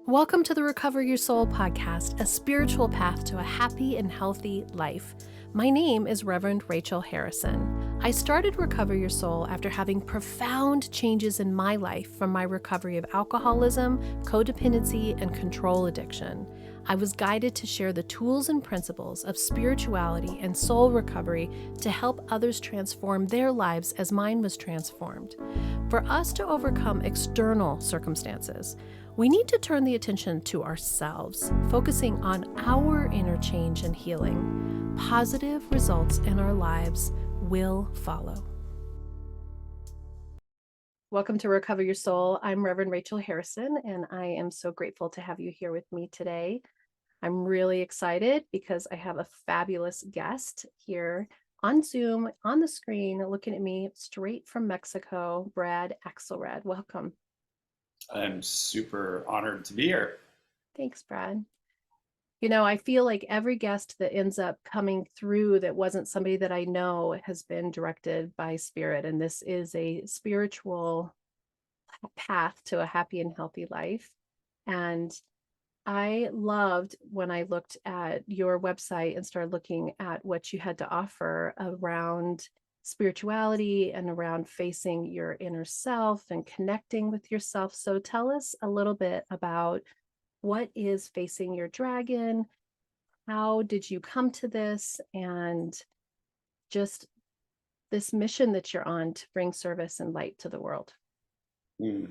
Welcome to the Recover Your Soul podcast, a spiritual path to a happy and healthy life. My name is Reverend Rachel Harrison. I started Recover Your Soul after having profound changes in my life from my recovery of alcoholism, codependency, and control addiction. I was guided to share the tools and principles of spirituality and soul recovery to help others transform their lives as mine was transformed. For us to overcome external circumstances, we need to turn the attention to ourselves, focusing on our inner change and healing. Positive results in our lives will follow. Welcome to Recover Your Soul. I'm Reverend Rachel Harrison, and I am so grateful to have you here with me today. I'm really excited because I have a fabulous guest here on Zoom, on the screen, looking at me straight from Mexico, Brad Axelrad. Welcome. I'm super honored to be here. Thanks, Brad. You know, I feel like every guest that ends up coming through that wasn't somebody that I know has been directed by Spirit. And this is a spiritual path to a happy and healthy life. And I loved when I looked at your website and started looking at what you had to offer around spirituality and around facing your inner self and connecting with yourself. So tell us a little bit about what is facing your dragon? How did you come to this? And just this mission that you're on to bring service and light to the world. I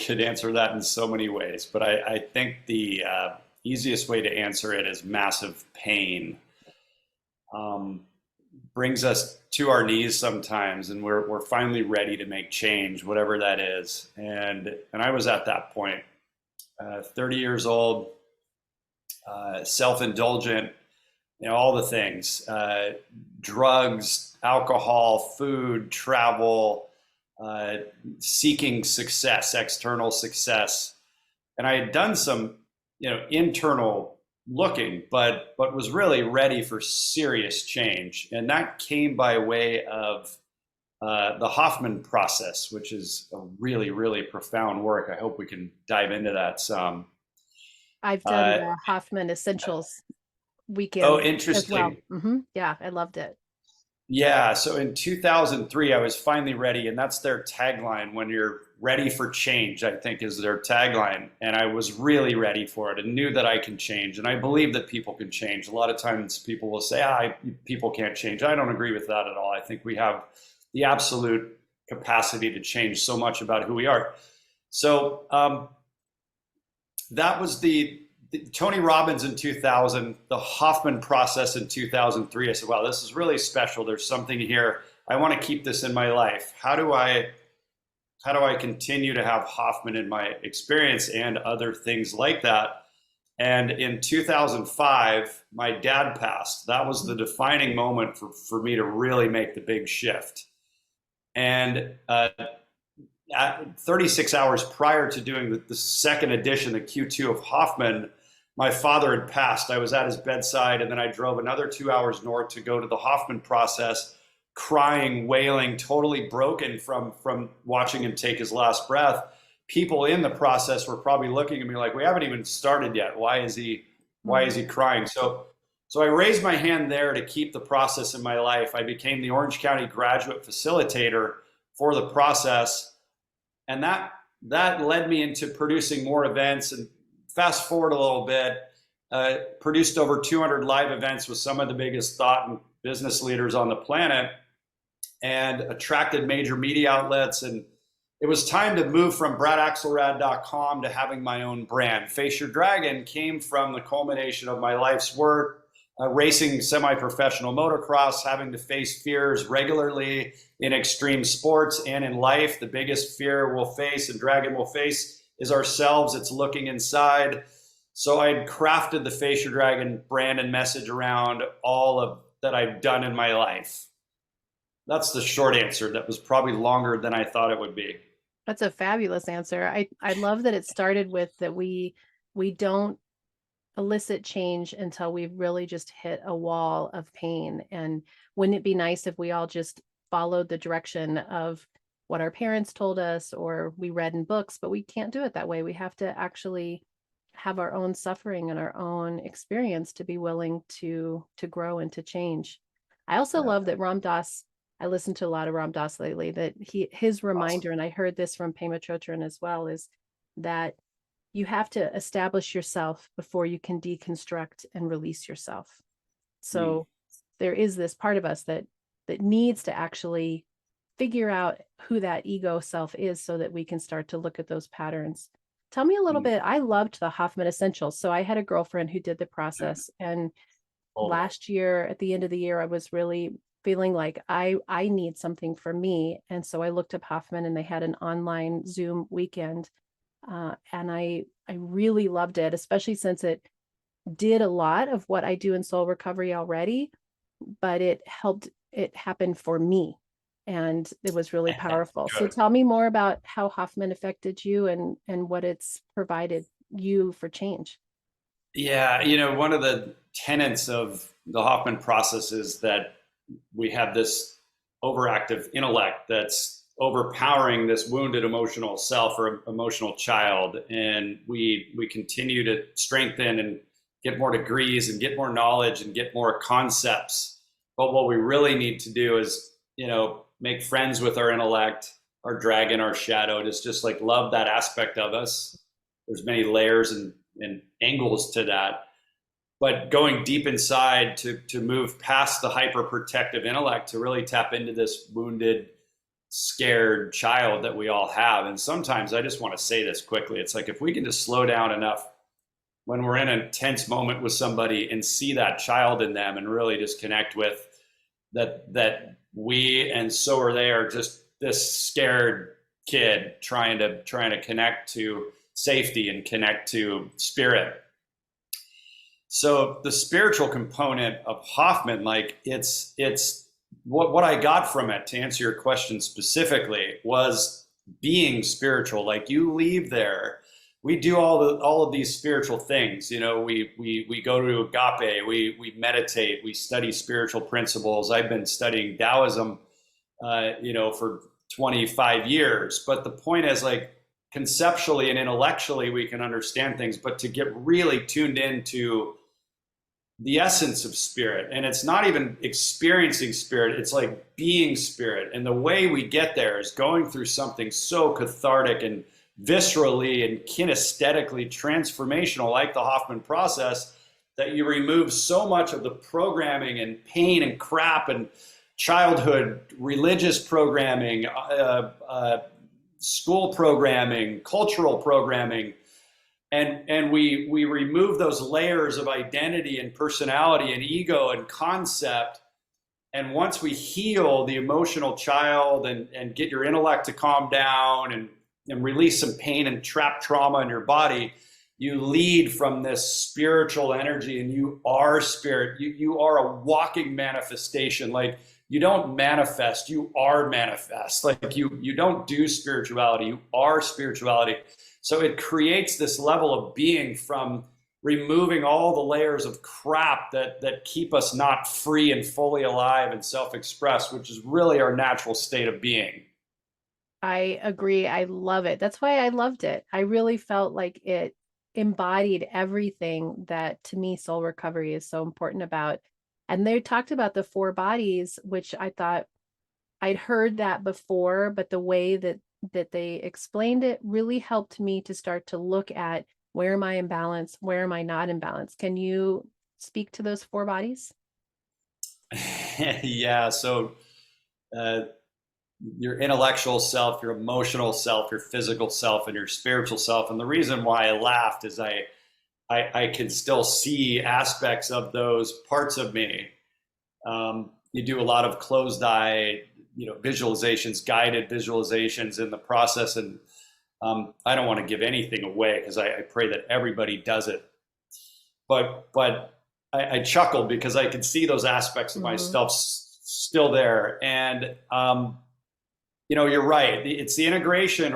could answer that in so many ways, but I think the easiest way to answer it is massive pain. Brings us to our knees sometimes, and we're finally ready to make change, whatever that is. And I was at that point, 30 years old, self-indulgent, all the things, drugs, alcohol, food, travel, seeking success, external success. And I had done some, internal looking, but was really ready for serious change. And that came by way of the Hoffman process, which is a really, really profound work. I hope we can dive into that some. I've done the Hoffman Essentials weekend. Oh, interesting. As well. Yeah, I loved it. Yeah, so in 2003, I was finally ready, and that's their tagline. When you're ready for change, I think is their tagline. And I was really ready for it and knew that I can change. And I believe that people can change. A lot of times people will say, people can't change. I don't agree with that at all. I think we have the absolute capacity to change so much about who we are. So that was the Tony Robbins in 2000, the Hoffman process in 2003. I said, wow, this is really special. There's something here. I want to keep this in my life. How do I continue to have Hoffman in my experience and other things like that? And in 2005, my dad passed. That was the defining moment for me to really make the big shift. And 36 hours prior to doing the second edition, the Q2 of Hoffman, my father had passed. I was at his bedside, and then I drove another 2 hours north to go to the Hoffman process, crying, wailing, totally broken from watching him take his last breath. People in the process were probably looking at me like, we haven't even started yet. Why is he crying? So I raised my hand there to keep the process in my life. I became the Orange County graduate facilitator for the process. And that led me into producing more events. And fast forward a little bit, produced over 200 live events with some of the biggest thought and business leaders on the planet, and attracted major media outlets. And it was time to move from bradaxelrad.com to having my own brand. Face Your Dragon came from the culmination of my life's work, racing semi-professional motocross, having to face fears regularly in extreme sports and in life. The biggest fear we'll face and dragon will face is ourselves. It's looking inside. So I had crafted the Face Your Dragon brand and message around all of that I've done in my life. That's the short answer. That was probably longer than I thought it would be. That's a fabulous answer. I love that it started with that we don't elicit change until we've really just hit a wall of pain. And wouldn't it be nice if we all just followed the direction of what our parents told us or we read in books, but we can't do it that way. We have to actually have our own suffering and our own experience to be willing to grow and to change. I also Yeah. love that Ram Dass, I listened to a lot of Ram Dass lately, that his Awesome. reminder, and I heard this from Pema Chodron as well, is that you have to establish yourself before you can deconstruct and release yourself. Mm. So there is this part of us that needs to actually figure out who that ego self is so that we can start to look at those patterns. Tell me a little Mm. bit. I loved the Hoffman Essentials. So I had a girlfriend who did the Yeah. process, and Totally. last year at the end of the year I was really feeling like I need something for me, and so I looked up Hoffman, and they had an online Zoom weekend, and I really loved it, especially since it did a lot of what I do in soul recovery already, but it helped it happen for me. And it was really powerful. So Good. tell me more about how Hoffman affected you and what it's provided you for change. Yeah, one of the tenets of the Hoffman process is that we have this overactive intellect that's overpowering this wounded emotional self or emotional child, and we continue to strengthen and get more degrees and get more knowledge and get more concepts. But what we really need to do is, make friends with our intellect, our dragon, our shadow. Just like love that aspect of us. There's many layers and angles to that, but going deep inside to move past the hyper protective intellect to really tap into this wounded, scared child that we all have. And sometimes I just want to say this quickly. It's like if we can just slow down enough when we're in a tense moment with somebody and see that child in them and really just connect with that we and so are they are just this scared kid trying to connect to safety and connect to spirit. So the spiritual component of Hoffman, like it's what I got from it, to answer your question specifically, was being spiritual. Like you leave there, we do all of these spiritual things. We go to agape, we meditate, we study spiritual principles. I've been studying Taoism, for 25 years. But the point is, like, conceptually and intellectually we can understand things, but to get really tuned into the essence of spirit, and it's not even experiencing spirit, it's like being spirit. And the way we get there is going through something so cathartic and viscerally and kinesthetically transformational, like the Hoffman process, that you remove so much of the programming and pain and crap and childhood religious programming, school programming, cultural programming, and we remove those layers of identity and personality and ego and concept. And once we heal the emotional child and get your intellect to calm down and release some pain and trapped trauma in your body, you lead from this spiritual energy, and you are spirit. You are a walking manifestation. Like, you don't manifest, you are manifest. Like you don't do spirituality, you are spirituality. So it creates this level of being from removing all the layers of crap that keep us not free and fully alive and self-expressed, which is really our natural state of being. I agree. I love it. That's why I loved it. I really felt like it embodied everything that to me soul recovery is so important about. And they talked about the four bodies, which I thought I'd heard that before, but the way that they explained it really helped me to start to look at where am I in balance, where am I not in balance. Can you speak to those four bodies? Yeah. So uh, your intellectual self, your emotional self, your physical self, and your spiritual self. And the reason why I laughed is I can still see aspects of those parts of me. You do a lot of closed eye, visualizations, guided visualizations in the process. And I don't want to give anything away because I pray that everybody does it. But I chuckled because I could see those aspects of Mm-hmm. myself still there. And you're right. It's the integration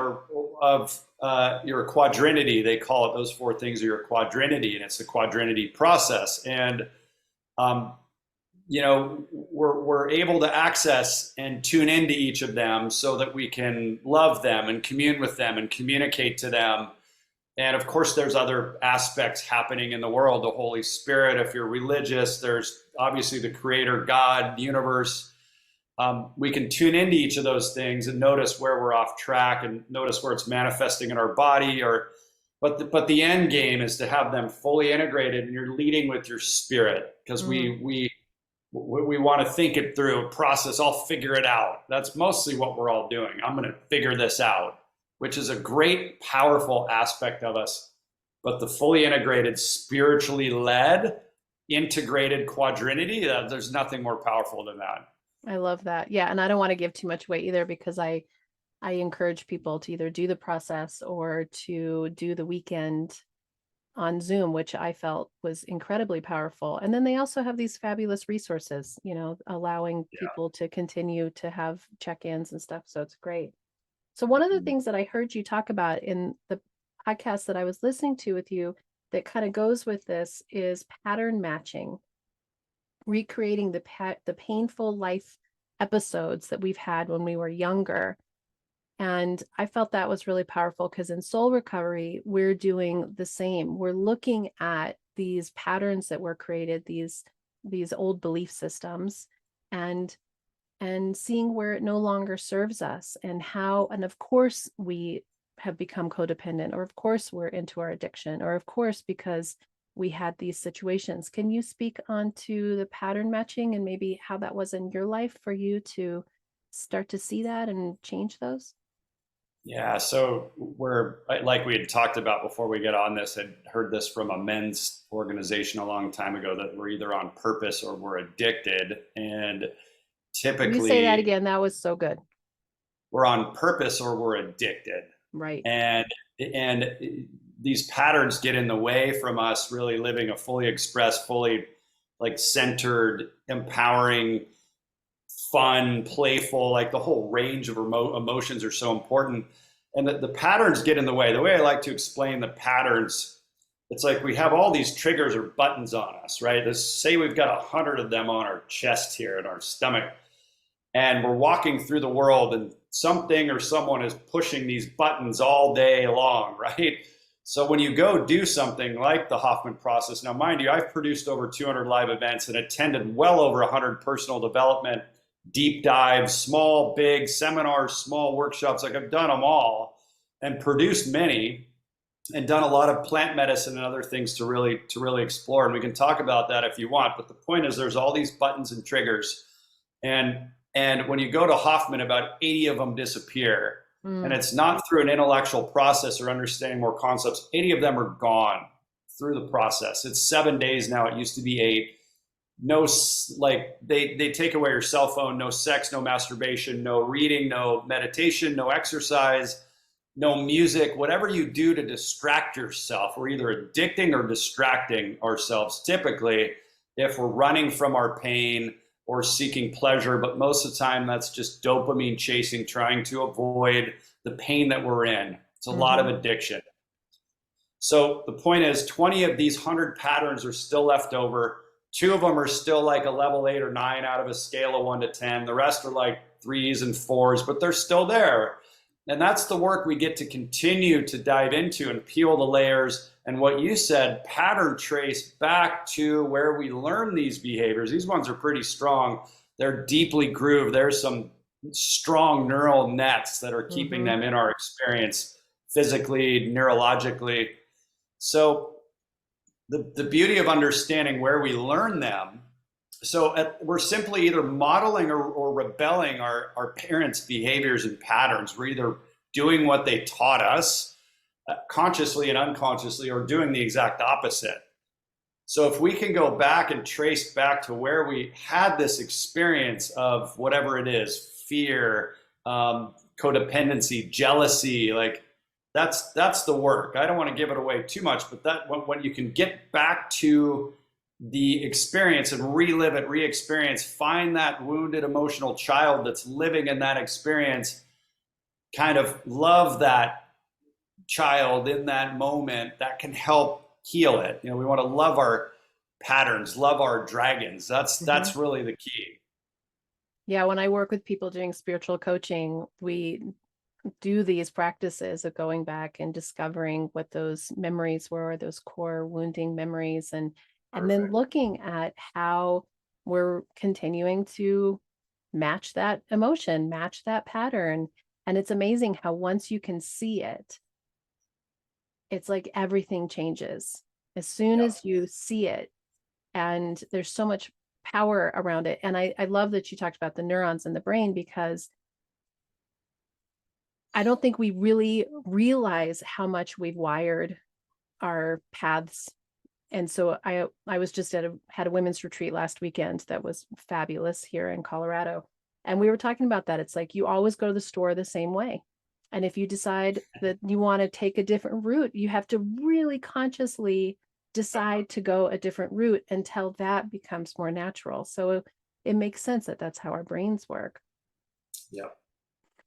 of your quadrinity. They call it, those four things are your quadrinity, and it's the quadrinity process. And um, we're able to access and tune into each of them so that we can love them and commune with them and communicate to them. And of course, there's other aspects happening in the world. The Holy Spirit, if you're religious, there's obviously the Creator, God, the universe. We can tune into each of those things and notice where we're off track and notice where it's manifesting in our body. But the end game is to have them fully integrated, and you're leading with your spirit, because we want to think it through, process. I'll figure it out. That's mostly what we're all doing. I'm going to figure this out, which is a great, powerful aspect of us. But the fully integrated, spiritually led, integrated quadrinity, there's nothing more powerful than that. I love that. Yeah. And I don't want to give too much away either, because I encourage people to either do the process or to do the weekend on Zoom, which I felt was incredibly powerful. And then they also have these fabulous resources, allowing people to continue to have check-ins and stuff. So it's great. So one of the things that I heard you talk about in the podcast that I was listening to with you that kind of goes with this is pattern matching, recreating the painful life episodes that we've had when we were younger. And I felt that was really powerful, because in soul recovery, we're doing the same. We're looking at these patterns that were created, these old belief systems, and seeing where it no longer serves us, and of course we have become codependent, or of course we're into our addiction, or of course because we had these situations. Can you speak on to the pattern matching and maybe how that was in your life for you to start to see that and change those? Yeah, so we're, like we had talked about before we get on this, I'd heard this from a men's organization a long time ago, that we're either on purpose or we're addicted. And typically, Can you say that again? That was so good. We're on purpose or we're addicted. Right. And these patterns get in the way from us really living a fully expressed, fully like centered, empowering, fun, playful, like the whole range of emotions are so important. And the patterns get in the way. The way I like to explain the patterns, it's like we have all these triggers or buttons on us, right? Say we've got 100 of them on our chest here in our stomach, and we're walking through the world and something or someone is pushing these buttons all day long, right? So when you go do something like the Hoffman process, now mind you, I've produced over 200 live events and attended well over 100 personal development deep dives, small, big seminars, small workshops. Like I've done them all and produced many, and done a lot of plant medicine and other things to really explore. And we can talk about that if you want. But the point is, there's all these buttons and triggers, and when you go to Hoffman, about 80 of them disappear. And it's not through an intellectual process or understanding more concepts. 80 of them are gone through the process. It's 7 days now. It used to be 8. No, like they take away your cell phone, no sex, no masturbation, no reading, no meditation, no exercise, no music, whatever you do to distract yourself. We're either addicting or distracting ourselves, typically, if we're running from our pain or seeking pleasure. But most of the time, that's just dopamine chasing, trying to avoid the pain that we're in. It's a lot of addiction. So the point is, 20 of these 100 patterns are still left over. 2 of them are still like a level 8 or 9 out of a scale of 1 to 10. The rest are like 3s and 4s, but they're still there. And that's the work we get to continue to dive into and peel the layers. And what you said, pattern trace back to where we learn these behaviors. These ones are pretty strong. They're deeply grooved. There's some strong neural nets that are keeping them in our experience physically, neurologically. So the beauty of understanding where we learn them, we're simply either modeling or rebelling our parents' behaviors and patterns. We're either doing what they taught us consciously and unconsciously, or doing the exact opposite. So if we can go back and trace back to where we had this experience of whatever it is, fear, codependency, jealousy, like that's the work. I don't want to give it away too much, but that when you can get back to the experience and relive it, re-experience, find that wounded emotional child that's living in that experience, kind of love that child in that moment, that can help heal it. We want to love patterns, love our dragons. Mhm. That's really the key. Yeah, when I work with people doing spiritual coaching, we do these practices of going back and discovering what those memories were, those core wounding memories, and then Perfect. looking at how we're continuing to match that emotion, match that pattern. And it's amazing how once you can see it, it's like everything changes. As soon Yeah. as you see it, and there's so much power around it. And I love that you talked about the neurons in the brain, because I don't think we really realize how much we've wired our paths. And so I was just had a women's retreat last weekend that was fabulous here in Colorado. And we were talking about that. It's like you always go to the store the same way. And if you decide that you want to take a different route, you have to really consciously decide to go a different route until that becomes more natural. So it makes sense that that's how our brains work. Yeah.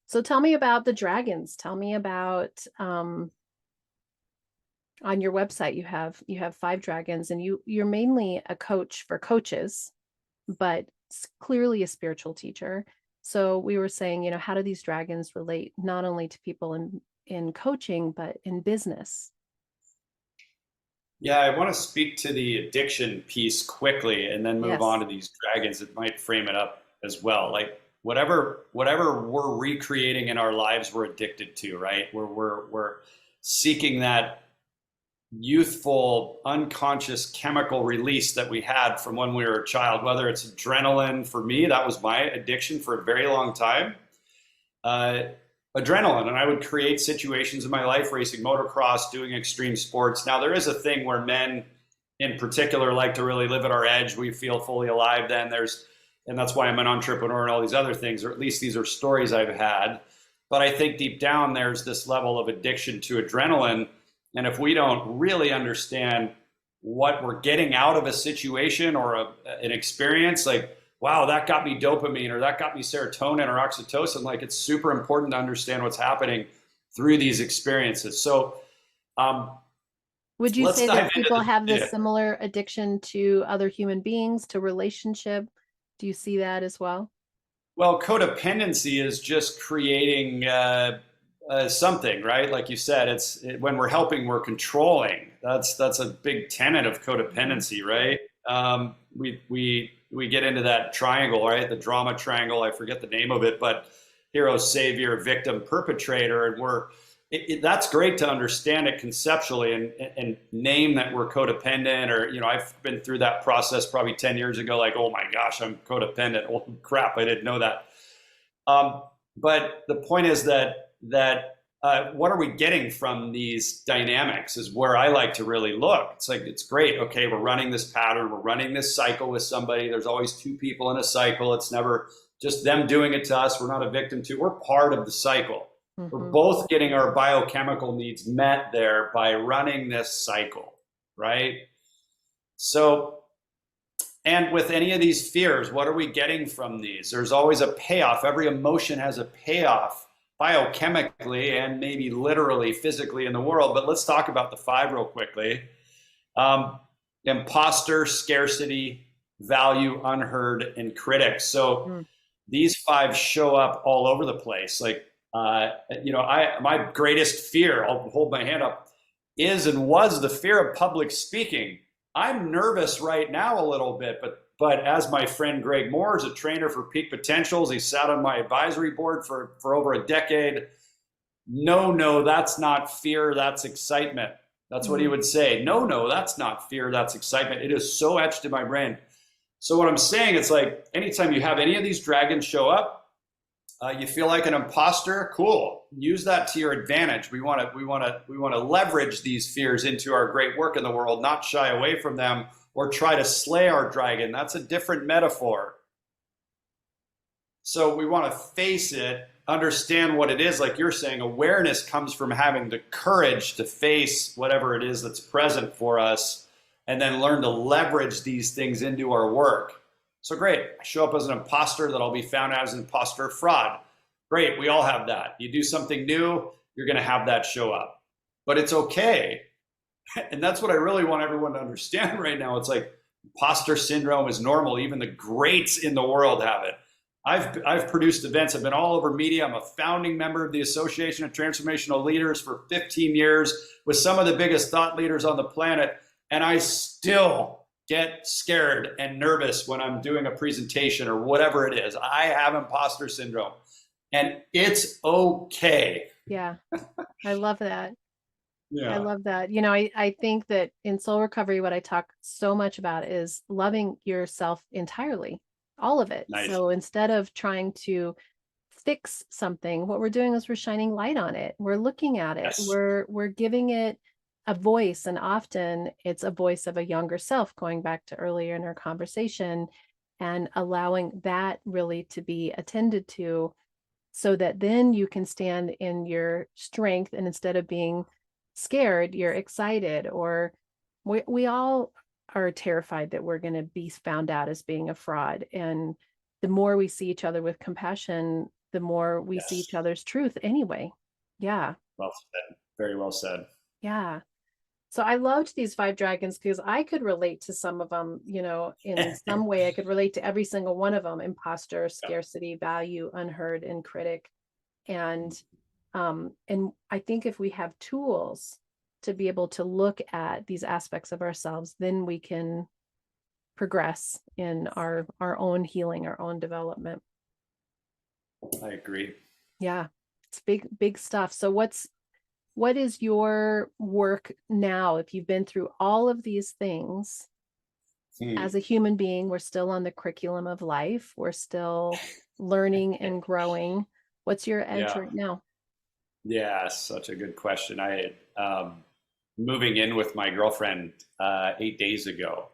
So tell me about the dragons. Tell me about on your website you have 5 dragons, and you're mainly a coach for coaches, but clearly a spiritual teacher. So we were saying, how do these dragons relate not only to people in coaching but in business? Yeah, I want to speak to the addiction piece quickly and then move on Yes. to these dragons that might frame it up as well. Like whatever we're recreating in our lives, we're addicted to, right? We're seeking that youthful, unconscious chemical release that we had from when we were a child, whether it's adrenaline. For me, that was my addiction for a very long time. uh, Adrenaline, and I would create situations in my life racing motocross, doing extreme sports. Now there is a thing where men in particular like to really live at our edge. We feel fully alive then. And that's why I'm an entrepreneur and all these other things, or at least these are stories I've had. But I think deep down there's this level of addiction to adrenaline, and if we don't really understand what we're getting out of a situation or an experience, like, wow, that got me dopamine or that got me serotonin or oxytocin. Like, it's super important to understand what's happening through these experiences. So um, Would you let's say that dive into people the, have yeah. this similar addiction to other human beings, to relationship? Do you see that as well? Well, codependency is just creating something, right? Like you said, when we're helping, we're controlling. That's a big tenet of Mhm. codependency, right? We get into that triangle, right? The drama triangle. I forget the name of it, but hero, savior, victim, perpetrator, and that's great to understand it conceptually and name that we're codependent. Or, I've been through that process probably 10 years ago. Like, oh my gosh, I'm codependent. Oh crap, I didn't know that. Um, but the point is that what are we getting from these dynamics is where I like to really look. It's like, it's great. Okay, we're running this pattern. We're running this cycle with somebody. There's always 2 people in a cycle. It's never just them doing it to us. We're not a victim to. We're part of the cycle. We're Mhm. both getting our biochemical needs met there by running this cycle, right? So, and with any of these fears, what are we getting from these? There's always a payoff. Every emotion has a payoff biochemically and maybe literally, physically in the world. But let's talk about the 5 real quickly. Um, Imposter, scarcity, value, unheard, and critics. So Mm. these 5 show up all over the place. Like, my greatest fear, I'll hold my hand up, is and was the fear of public speaking. I'm nervous right now a little bit, but as my friend Greg Moore is a trainer for Peak Potentials, he sat on my advisory board for over a decade. No, that's not fear, that's excitement. That's what he Mm. would say. No, that's not fear, that's excitement. It is so etched in my brain. So what I'm saying, it's like anytime you have any of these dragons show up, you feel like an imposter. Cool. Use that to your advantage. We want to leverage these fears into our great work in the world, not shy away from them or try to slay our dragon. That's a different metaphor. So we want to face it, understand what it is. Like you're saying, awareness comes from having the courage to face whatever it is that's present for us, and then learn to leverage these things into our work. So great, I show up as an imposter, that I'll be found out as an imposter fraud. Great, we all have that. You do something new, you're going to have that show up. But it's okay. And that's what I really want everyone to understand right now. It's like, Imposter syndrome is normal. Even the greats in the world have it. I've produced events. I've been all over media. I'm a founding member of the Association of Transformational Leaders for 15 years with some of the biggest thought leaders on the planet. And I still get scared and nervous when I'm doing a presentation or whatever it is. I have imposter syndrome, and it's okay. Yeah. I love that. I Yeah. love that. I think that in soul recovery, what I talk so much about is loving yourself entirely, all of it. Nice. So instead of trying to fix something, what we're doing is we're shining light on it. We're looking at it. Yes. We're giving it a voice. And often it's a voice of a younger self, going back to earlier in our conversation, and allowing that really to be attended to, so that then you can stand in your strength, and instead of being scared, you're excited. Or we all are terrified that we're going to be found out as being a fraud. And the more we see each other with compassion, the more we see Yes. each other's truth anyway. Yeah. Well said. Very well said. Yeah. So I loved these 5 dragons because I could relate to some of them, in some way. I could relate to every single one of them: imposter, scarcity, value, unheard, and critic. And I think if we have tools to be able to look at these aspects of ourselves, then we can progress in our own healing, our own development. I agree. Yeah, it's big stuff. So what is your work now? If you've been through all of these things as a human being, we're still on the curriculum of life. We're still learning and growing. What's your edge right now? Yeah, such a good question. I moving in with my girlfriend 8 days ago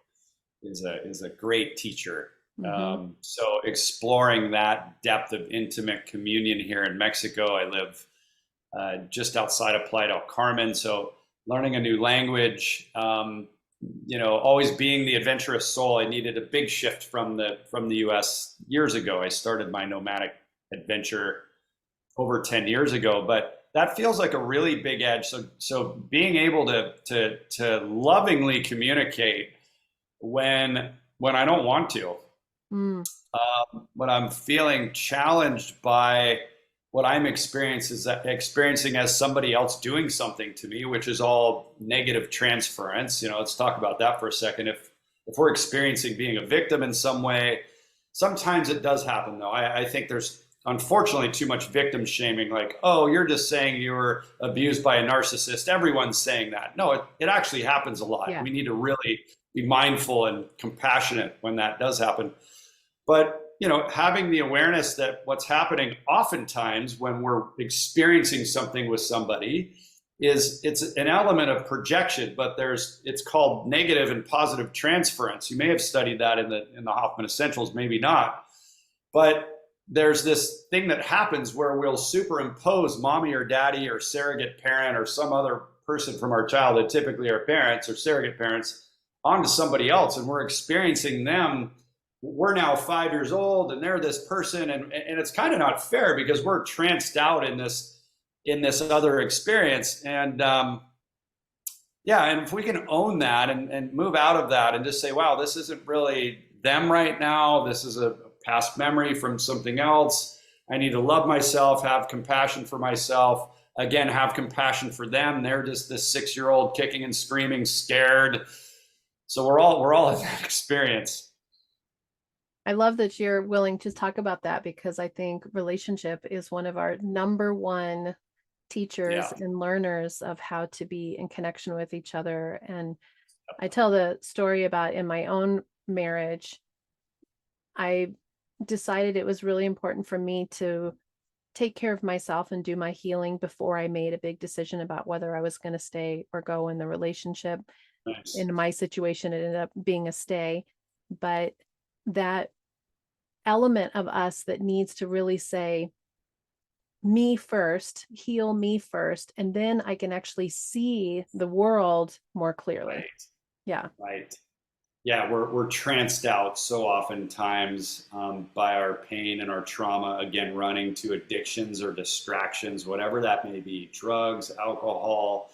is a great teacher. Mm-hmm. So exploring that depth of intimate communion here in Mexico. I live just outside of Playa del Carmen, so learning a new language. Always being the adventurous soul, I needed a big shift from the U.S. years ago. I started my nomadic adventure over 10 years ago, but that feels like a really big edge. So being able to lovingly communicate when I don't want to, when I'm feeling challenged by what I'm experiencing as somebody else doing something to me, which is all negative transference. Let's talk about that for a second. If we're experiencing being a victim in some way, sometimes it does happen though. I think there's unfortunately too much victim shaming, like, oh, you're just saying you were abused by a narcissist. Everyone's saying that. No, it actually happens a lot. Yeah. We need to really be mindful and compassionate when that does happen. But having the awareness that what's happening oftentimes when we're experiencing something with somebody it's an element of projection, but it's called negative and positive transference. You may have studied that in the Hoffman Essentials, maybe not. But there's this thing that happens where we'll superimpose mommy or daddy or surrogate parent or some other person from our childhood, typically our parents or surrogate parents, onto somebody else, and we're experiencing them. We're now 5 years old and they're this person, and it's kind of not fair because we're tranced out in this other experience. And and if we can own that and move out of that and just say, wow, this isn't really them right now, this is a past memory from something else. I need to love myself, have compassion for myself, again, have compassion for them. They're just this 6-year-old kicking and screaming, scared. So we're all in that experience. I love that you're willing to talk about that, because I think relationship is one of our number one teachers and learners of how to be in connection with each other. And I tell the story about in my own marriage, I decided it was really important for me to take care of myself and do my healing before I made a big decision about whether I was going to stay or go in the relationship. Nice. In my situation, it ended up being a stay, but that element of us that needs to really say, me first, heal me first, and then I can actually see the world more clearly. Right. Yeah. Right. Yeah, we're tranced out so oftentimes by our pain and our trauma, again, running to addictions or distractions, whatever that may be, drugs, alcohol,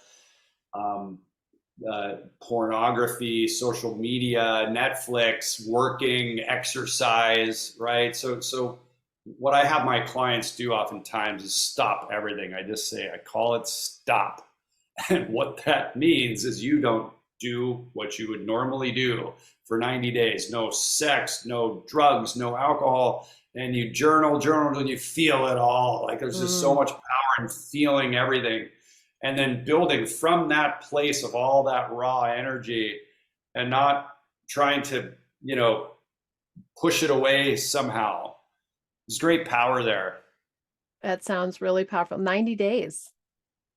pornography, social media, Netflix, working, exercise, right? So what I have my clients do oftentimes is stop everything. I just say, I call it stop. And what that means is you don't do what you would normally do for 90 days. No sex, no drugs, no alcohol. And you journal, and you feel it all. Like there's just so Mm, much power in feeling everything. And then building from that place of all that raw energy and not trying to, push it away somehow. There's great power there. that sounds really powerful. 90 days.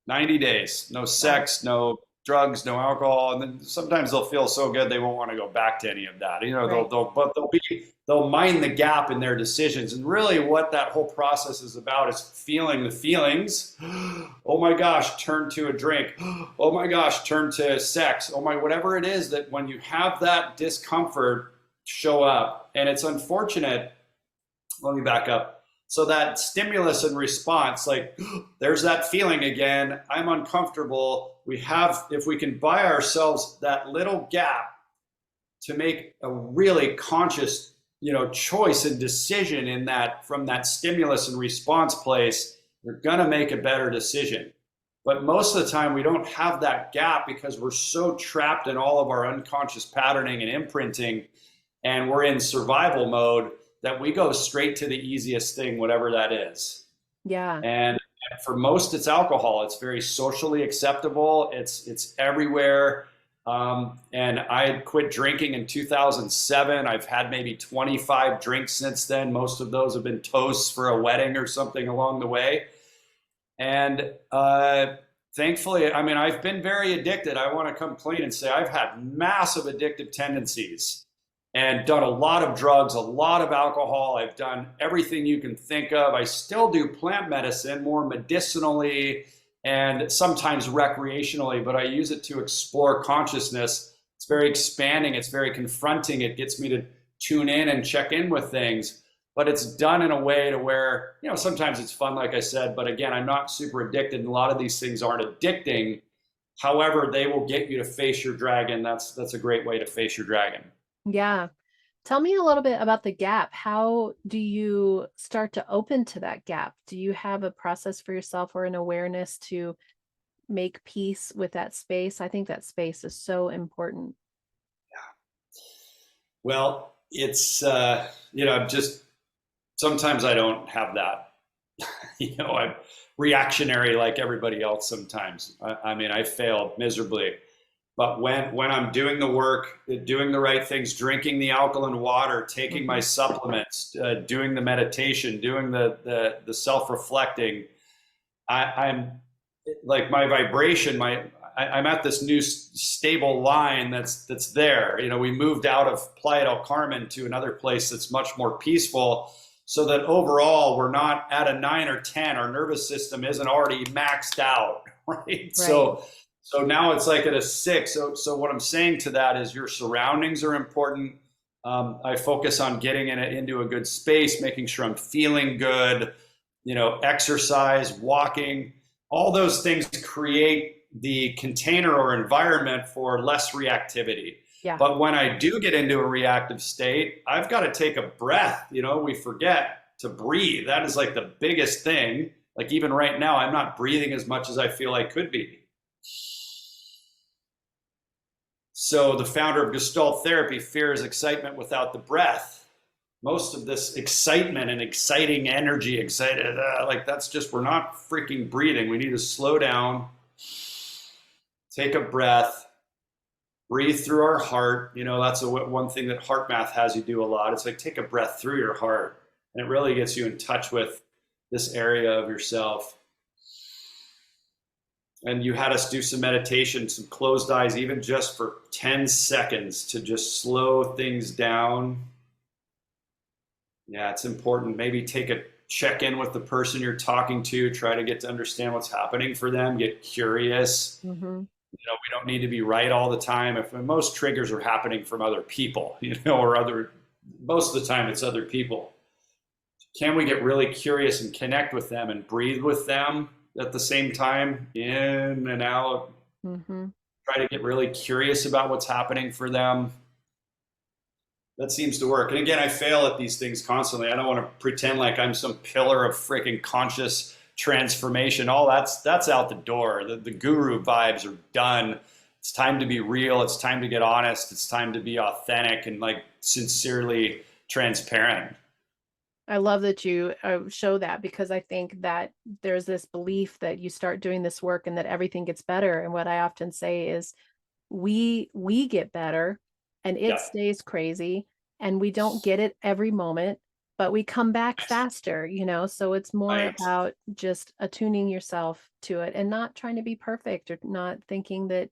90 days, no Wow. sex, no drugs, no alcohol, and then sometimes they'll feel so good they won't want to go back to any of that. Right. They'll mind the gap in their decisions, and really what that whole process is about is feeling the feelings. Oh my gosh, turn to a drink. Oh my gosh, turn to sex. Oh my, whatever it is that when you have that discomfort show up, and it's unfortunate. Let me back up. So that stimulus and response, like there's that feeling again, I'm uncomfortable. If we can buy ourselves that little gap to make a really conscious, choice and decision in that, from that stimulus and response place, you're going to make a better decision. But most of the time we don't have that gap because we're so trapped in all of our unconscious patterning and imprinting, and we're in survival mode that we go straight to the easiest thing, whatever that is. Yeah. And for most, it's alcohol. It's very socially acceptable. It's everywhere. And I quit drinking in 2007. I've had maybe 25 drinks since then. Most of those have been toasts for a wedding or something along the way. And thankfully, I mean, I've been very addicted. I want to come clean and say I've had massive addictive tendencies and done a lot of drugs, a lot of alcohol. I've done everything you can think of. I still do plant medicine more medicinally and sometimes recreationally, but I use it to explore consciousness. It's very expanding. It's very confronting. It gets me to tune in and check in with things, but it's done in a way to where, sometimes it's fun, like I said, but again, I'm not super addicted, and a lot of these things aren't addicting. However, they will get you to face your dragon. That's a great way to face your dragon. Yeah. Tell me a little bit about the gap. How do you start to open to that gap? Do you have a process for yourself or an awareness to make peace with that space? I think that space is so important. Well, it's just sometimes I don't have that. I'm reactionary like everybody else sometimes. I mean, I failed miserably. But when I'm doing the work, doing the right things, drinking the alkaline water, taking my Mhm. supplements, doing the meditation, doing the self-reflecting, I'm like my vibration, I'm at this new stable line that's there. We moved out of Playa del Carmen to another place that's much more peaceful, so that overall we're not at a 9 or 10. Our nervous system isn't already maxed out, right? Right. So now it's like at a 6. So what I'm saying to that is your surroundings are important. I focus on getting into a good space, making sure I'm feeling good. Exercise, walking, all those things create the container or environment for less reactivity. Yeah. But when I do get into a reactive state, I've got to take a breath. We forget to breathe. That is like the biggest thing. Like even right now, I'm not breathing as much as I feel I could be. So the founder of Gestalt therapy, fear is excitement without the breath. Most of this excitement and exciting energy, like that's just, we're not freaking breathing. We need to slow down, take a breath, breathe through our heart. That's one thing that heart math has you do a lot. It's like take a breath through your heart, and it really gets you in touch with this area of yourself. And you had us do some meditation, some closed eyes, even just for 10 seconds to just slow things down. Yeah, it's important. Maybe take a check in with the person you're talking to, try to get to understand what's happening for them, get curious. Mm-hmm. We don't need to be right all the time. If most triggers are happening from other people, or most of the time it's other people. Can we get really curious and connect with them and breathe with them at the same time, in and out? Mm-hmm. try to get really curious about what's happening for them. That seems to work. And again, I fail at these things constantly. I don't want to pretend like I'm some pillar of freaking conscious transformation. All that's out the door. The guru vibes are done. It's time to be real. It's time to get honest. It's time to be authentic and like sincerely transparent. I love that you show that, because I think that there's this belief that you start doing this work and that everything gets better. And what I often say is we get better and it Yeah. stays crazy and we don't get it every moment, but we come back Nice. faster, you know? So it's more Right. about just attuning yourself to it and not trying to be perfect, or not thinking that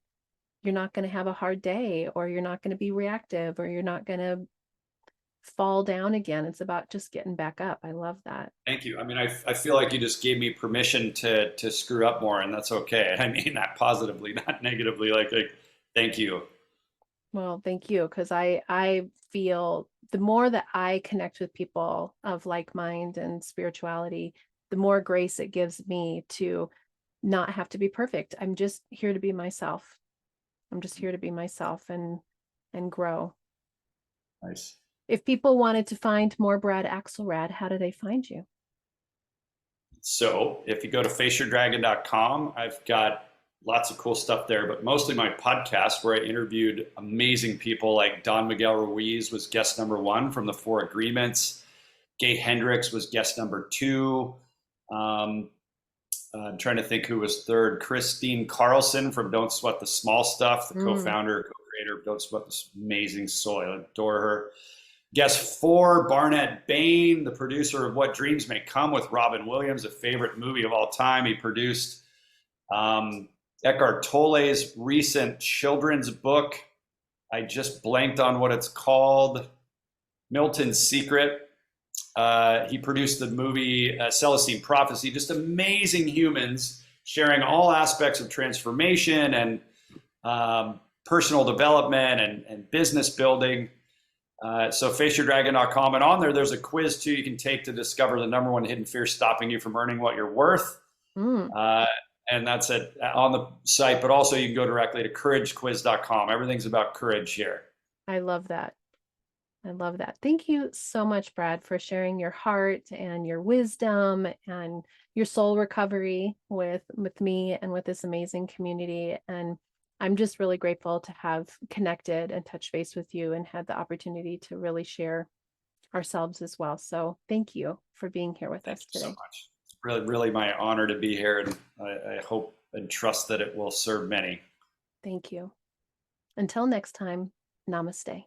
you're not going to have a hard day, or you're not going to be reactive, or you're not going to fall down again. It's about just getting back up. I love that. Thank you. I mean, I feel like you just gave me permission to screw up more, and that's okay. I mean that positively, not negatively. Like thank you. Well, thank you, because I feel the more that I connect with people of like mind and spirituality, the more grace it gives me to not have to be perfect. I'm just here to be myself. I'm just here to be myself and grow. Nice. If people wanted to find more Brad Axelrad, how do they find you? So if you go to faceyourdragon.com, I've got lots of cool stuff there, but mostly my podcast where I interviewed amazing people like Don Miguel Ruiz was guest number 1 from the Four Agreements. Gay Hendricks was guest number 2. I'm trying to think who was third. Christine Carlson from Don't Sweat the Small Stuff, the co-founder, co-creator of Don't Sweat This Amazing Soil. I adore her. Guest 4, Barnett Bain, the producer of What Dreams May Come with Robin Williams, a favorite movie of all time. He produced Eckhart Tolle's recent children's book. I just blanked on what it's called. Milton's Secret. He produced the movie Celestine Prophecy. Just amazing humans sharing all aspects of transformation and personal development and business building. So faceyourdragon.com, and on there's a quiz too you can take to discover the number 1 hidden fear stopping you from earning what you're worth. And that's on the site, but also you can go directly to couragequiz.com. Everything's about courage here. I love that. I love that. Thank you so much, Brad, for sharing your heart and your wisdom and your soul recovery with me and with this amazing community. And I'm just really grateful to have connected and touched base with you and had the opportunity to really share ourselves as well. So thank you for being here with us today. Thank you so much. It's really, really my honor to be here, and I hope and trust that it will serve many. Thank you. Until next time, namaste.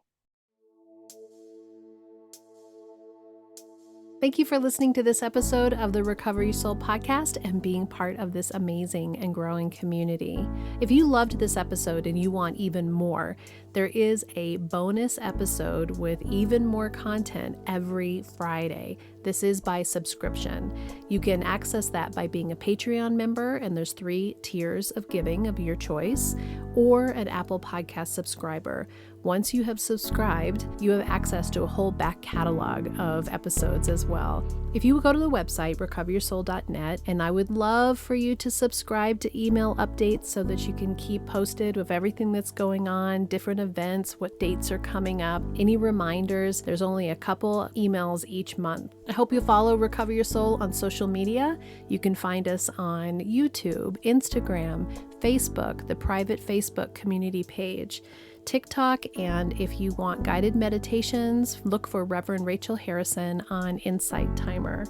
Thank you for listening to this episode of the Recovery Soul podcast and being part of this amazing and growing community. If you loved this episode and you want even more, there is a bonus episode with even more content every Friday. This is by subscription. You can access that by being a Patreon member, and there's 3 tiers of giving of your choice, or an Apple Podcast subscriber. Once you have subscribed, you have access to a whole back catalog of episodes as well. If you go to the website, recoveryoursoul.net, and I would love for you to subscribe to email updates so that you can keep posted with everything that's going on, different events, what dates are coming up, any reminders. There's only a couple emails each month. I hope you'll follow Recover Your Soul on social media. You can find us on YouTube, Instagram, Facebook, the private Facebook community page, TikTok, and if you want guided meditations, look for Reverend Rachel Harrison on Insight Timer.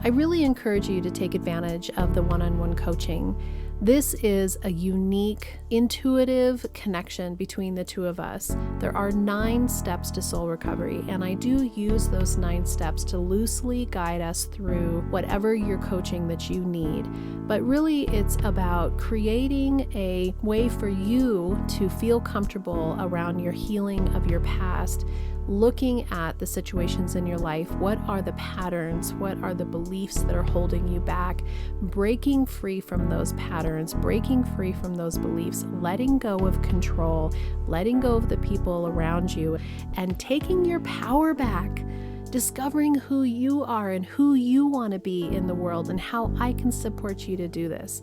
I really encourage you to take advantage of the one-on-one coaching. This is a unique, intuitive connection between the two of us. There are 9 steps to soul recovery, and I do use those 9 steps to loosely guide us through whatever your coaching that you need. But really, it's about creating a way for you to feel comfortable around your healing of your past, looking at the situations in your life. What are the patterns? What are the beliefs that are holding you back? Breaking free from those patterns, breaking free from those beliefs, letting go of control, letting go of the people around you, and taking your power back, discovering who you are and who you want to be in the world and how I can support you to do this.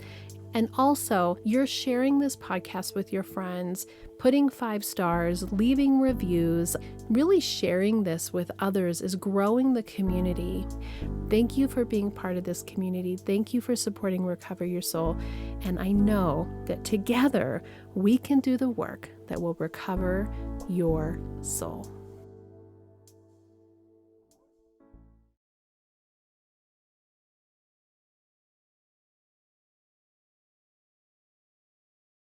And also, you're sharing this podcast with your friends, putting 5 stars, leaving reviews, really sharing this with others is growing the community. Thank you for being part of this community. Thank you for supporting Recover Your Soul. And I know that together we can do the work that will recover your soul.